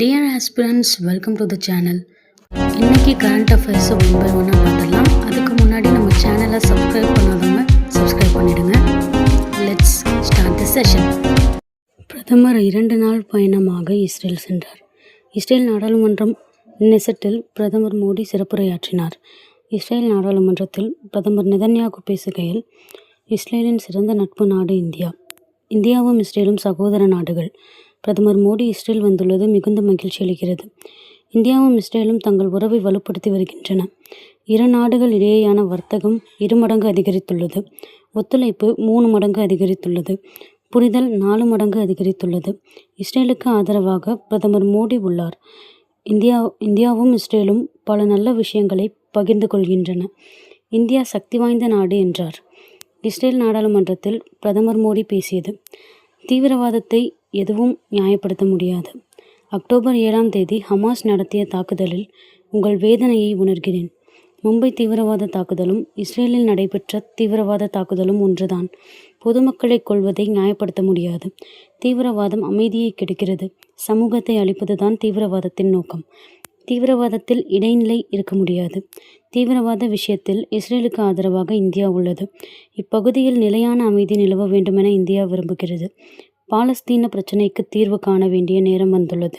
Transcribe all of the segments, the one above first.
Dear aspirants, welcome to the channel. இன்னைக்கு current அஃபேர்ஸை one by ஒன்னாக பார்த்துடலாம். அதுக்கு முன்னாடி நம்ம சேனலை சப்ஸ்கிரைப் பண்ணாதவங்க சப்ஸ்கிரைப் பண்ணிடுங்க. Let's start the session. பிரதமர் 2 நாள் பயணமாக இஸ்ரேல் சென்றார். இஸ்ரேல் நாடாளுமன்றம் நெசட்டில் பிரதமர் மோடி சிறப்புரையாற்றினார். இஸ்ரேல் நாடாளுமன்றத்தில் பிரதமர் நெதன்யாகு பேசுகையில், இஸ்ரேலின் சிறந்த நட்பு நாடு இந்தியா. இந்தியாவும் இஸ்ரேலும் சகோதர நாடுகள். பிரதமர் மோடி இஸ்ரேல் வந்துள்ளது மிகுந்த மகிழ்ச்சி அளிக்கிறது. இந்தியாவும் இஸ்ரேலும் தங்கள் உறவை வலுப்படுத்தி வருகின்றன. இரு நாடுகள் இடையேயான வர்த்தகம் 2 மடங்கு அதிகரித்துள்ளது. ஒத்துழைப்பு 3 மடங்கு அதிகரித்துள்ளது. புரிதல் 4 மடங்கு அதிகரித்துள்ளது. இஸ்ரேலுக்கு ஆதரவாக பிரதமர் மோடி உள்ளார். இந்தியாவும் இஸ்ரேலும் பல நல்ல விஷயங்களை பகிர்ந்து கொள்கின்றன. இந்தியா சக்தி வாய்ந்த நாடு என்றார். இஸ்ரேல் நாடாளுமன்றத்தில் பிரதமர் மோடி பேசியது. தீவிரவாதத்தை எதுவும் நியாயப்படுத்த முடியாது. அக்டோபர் 7ஆம் தேதி ஹமாஸ் நடத்திய தாக்குதலில் உங்கள் வேதனையை உணர்கிறேன். மும்பை தீவிரவாத தாக்குதலும் இஸ்ரேலில் நடைபெற்ற தீவிரவாத தாக்குதலும் ஒன்றுதான். பொதுமக்களை கொல்வதை நியாயப்படுத்த முடியாது. தீவிரவாதம் அமைதியை கெடுக்கிறது. சமூகத்தை அழிப்பதுதான் தீவிரவாதத்தின் நோக்கம். தீவிரவாதத்தில் இடைநிலை இருக்க முடியாது. தீவிரவாத விஷயத்தில் இஸ்ரேலுக்கு ஆதரவாக இந்தியா உள்ளது. இப்பகுதியில் நிலையான அமைதி நிலவ வேண்டுமென இந்தியா விரும்புகிறது. பாலஸ்தீன பிரச்சினைக்கு தீர்வு காண வேண்டிய நேரம் வந்துள்ளது.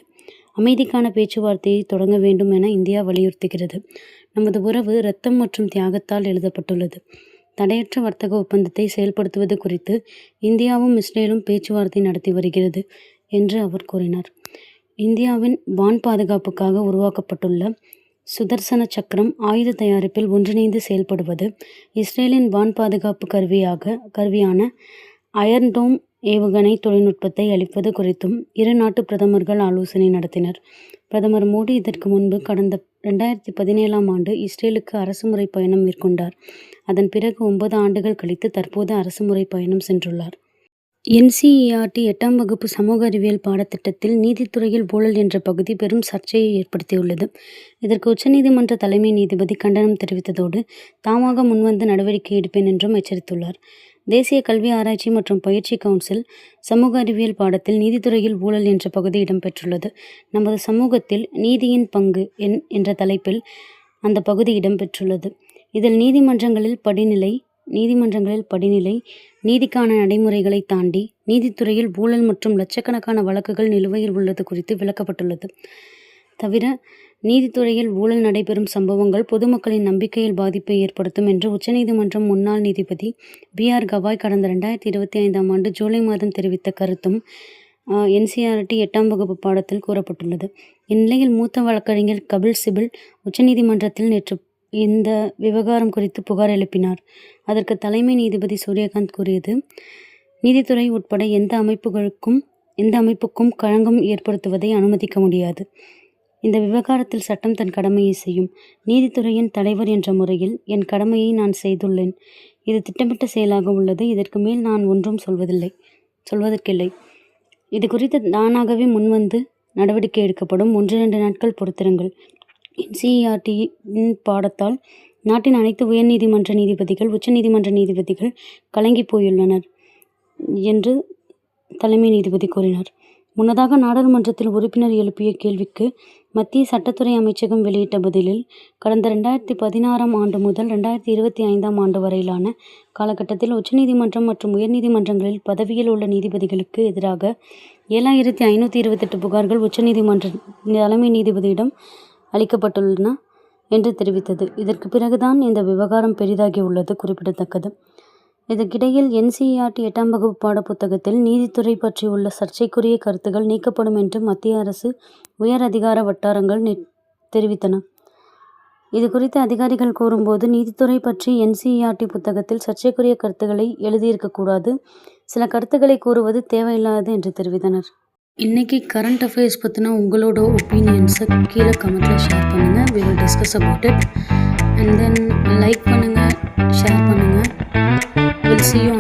அமைதிக்கான பேச்சுவார்த்தையை தொடங்க வேண்டும் என இந்தியா வலியுறுத்துகிறது. நமது உறவு இரத்தம் மற்றும் தியாகத்தால் எழுதப்பட்டுள்ளது. தடையற்ற வர்த்தக ஒப்பந்தத்தை செயல்படுத்துவது குறித்து இந்தியாவும் இஸ்ரேலும் பேச்சுவார்த்தை நடத்தி வருகிறது என்று அவர் கூறினார். இந்தியாவின் வான் பாதுகாப்புக்காக உருவாக்கப்பட்டுள்ள சுதர்சன சக்கரம் ஆயுத தயாரிப்பில் ஒன்றிணைந்து செயல்படுவது, இஸ்ரேலின் வான் பாதுகாப்பு கருவியான அயர்ன் டோம் ஏவுகணை தொழில்நுட்பத்தை அளிப்பது குறித்தும் இரு நாட்டு பிரதமர்கள் ஆலோசனை நடத்தினர். பிரதமர் மோடி இதற்கு முன்பு கடந்த 2017ஆம் ஆண்டு இஸ்ரேலுக்கு அரசுமுறை பயணம் மேற்கொண்டார். அதன் பிறகு 9 ஆண்டுகள் கழித்து தற்போது அரசுமுறை பயணம் சென்றுள்ளார். NCERT 8ஆம் வகுப்பு சமூக அறிவியல் பாடத்திட்டத்தில் நீதித்துறையில் ஊழல் என்ற பகுதி பெரும் சர்ச்சையை ஏற்படுத்தியுள்ளது. இதற்கு உச்சநீதிமன்ற தலைமை நீதிபதி கண்டனம் தெரிவித்ததோடு தாமாக முன்வந்து நடவடிக்கை எடுப்பேன் என்றும் எச்சரித்துள்ளார். தேசிய கல்வி ஆராய்ச்சி மற்றும் பயிற்சி கவுன்சில் சமூக அறிவியல் பாடத்தில் நீதித்துறையில் ஊழல் என்ற பகுதி இடம்பெற்றுள்ளது. நமது சமூகத்தில் நீதியின் பங்கு என்ற தலைப்பில் அந்த பகுதி இடம்பெற்றுள்ளது. இதில் நீதிமன்றங்களில் படிநிலை, நீதிக்கான நடைமுறைகளை தாண்டி நீதித்துறையில் ஊழல் மற்றும் லட்சக்கணக்கான வழக்குகள் நிலுவையில் உள்ளது குறித்து விளக்கப்பட்டுள்ளது. தவிர நீதித்துறையில் ஊழல் நடைபெறும் சம்பவங்கள் பொதுமக்களின் நம்பிக்கையில் பாதிப்பை ஏற்படுத்தும் என்று உச்சநீதிமன்றம் முன்னாள் நீதிபதி BR கவாய் கடந்த 2025ஆம் ஆண்டு ஜூலை மாதம் தெரிவித்த கருத்தும் NCERT 8ஆம் வகுப்பு பாடத்தில் கூறப்பட்டுள்ளது. இந்நிலையில் மூத்த வழக்கறிஞர் கபில் சிபில் உச்சநீதிமன்றத்தில் நேற்று இந்த விவகாரம் குறித்து புகார் எழுப்பினார். அதற்கு தலைமை நீதிபதி சூரியகாந்த் கூறியது, நீதித்துறை உட்பட எந்த அமைப்புக்கும் களங்கம் ஏற்படுத்துவதை அனுமதிக்க முடியாது. இந்த விவகாரத்தில் சட்டம் தன் கடமையை செய்யும். நீதித்துறையின் தலைவர் என்ற முறையில் என் கடமையை நான் செய்துள்ளேன். இது திட்டமிட்ட செயலாக உள்ளது. இதற்கு மேல் நான் ஒன்றும் சொல்வதற்கில்லை. இது குறித்து தானாகவே முன்வந்து நடவடிக்கை எடுக்கப்படும். 1-2 நாட்கள் பொறுத்திருங்கள். NCERT-இன் பாடத்தால் நாட்டின் அனைத்து உயர்நீதிமன்ற நீதிபதிகள், உச்சநீதிமன்ற நீதிபதிகள் கலங்கி போயுள்ளனர் என்று தலைமை நீதிபதி கூறினார். முன்னதாக நாடாளுமன்றத்தில் உறுப்பினர் எழுப்பிய கேள்விக்கு மத்திய சட்டத்துறை அமைச்சகம் வெளியிட்ட பதிலில், கடந்த 2016ஆம் ஆண்டு முதல் 2025ஆம் ஆண்டு வரையிலான காலகட்டத்தில் உச்சநீதிமன்றம் மற்றும் உயர்நீதிமன்றங்களில் பதவியில் உள்ள நீதிபதிகளுக்கு எதிராக 7528 புகார்கள் உச்சநீதிமன்ற தலைமை நீதிபதியிடம் அளிக்கப்பட்டுள்ளன என்று தெரிவித்தது. இதற்கு பிறகுதான் இந்த விவகாரம் பெரிதாகியுள்ளது குறிப்பிடத்தக்கது. இதற்கிடையில் NCERT 8ஆம் வகுப்பு பாட புத்தகத்தில் நீதித்துறை பற்றி உள்ள சர்ச்சைக்குரிய கருத்துகள் நீக்கப்படும் என்று மத்திய அரசு உயர் அதிகார வட்டாரங்கள் தெரிவித்தன. இது குறித்து அதிகாரிகள் கூறும்போது, நீதித்துறை பற்றி NCERT புத்தகத்தில் சர்ச்சைக்குரிய கருத்துக்களை எழுதியிருக்கக்கூடாது, சில கருத்துக்களை கூறுவது தேவையில்லாது என்று தெரிவித்தனர். இன்றைக்கி கரண்ட் அஃபேர்ஸ் பற்றின உங்களோட ஒப்பீனியன்ஸை கீழே கமெண்ட்டில் ஷேர் பண்ணுங்கள். we will discuss about it and then like பண்ணுங்கள், ஷேர் பண்ணுங்கள். we'll see you